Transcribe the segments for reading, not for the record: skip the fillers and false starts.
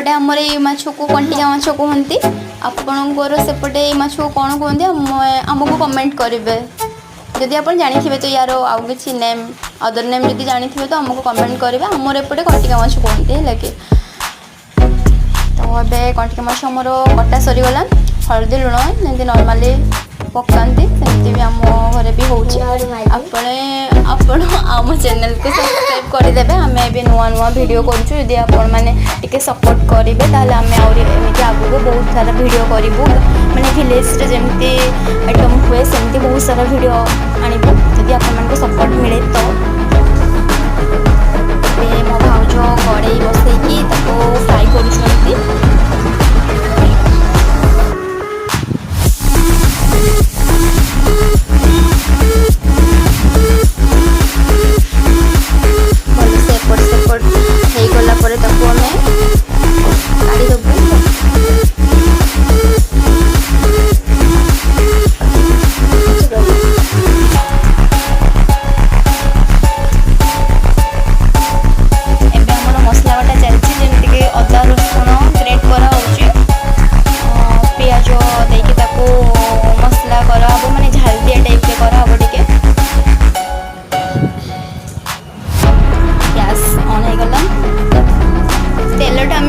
एपटे आमर ये माछ को कंटिका माछ कहते आपणकर सेपटे ये माछ को कौन कहते आमको कमेंट करेंगे जदि आप जानी तो यार आउ कि नेम अदर नेम जब जानी तो आमको कमेंट करेंगे आमर एपटे कंटिका माछ कहते है कि तो ये कंटिका माछ आमर कटा सरीगला हलदी लुण जमी नर्माली पकाती सेमती भी आम घरे भी हो आम चैनल को सब्सक्राइब करदे आम भी नुआ नुआ भिडियो करुँ आपण मैंने सपोर्ट करेंगे ताल आम आमती आगू बहुत सारा भिडियो करूँ मैंने विलेज जमी आइटम हुए सेमती बहुत सारा भिडियो आणबू जदि आप सपोर्ट मिले तो मो भाउज कड़े बसैकी फ्राए कर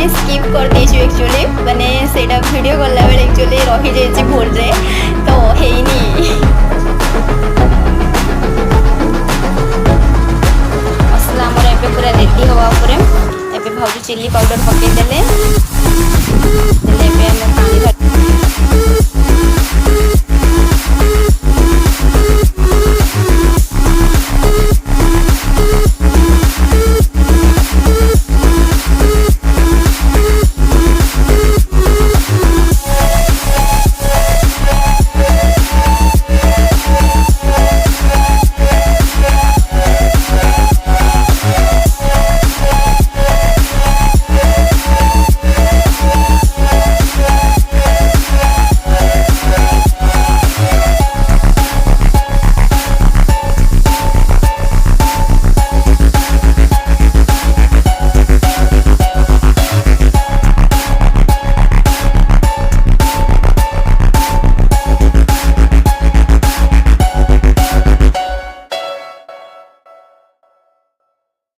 स्किप कर देछु एक्चुअली माने सेटा वीडियो गला बेले एक्चुअली रही जाइछि भूल रे तो हेइनी मसला हमर एबे पूरा रेडी होवा ऊपर एबे भाउजी चिल्ली पाउडर पके देले एबे हम पानी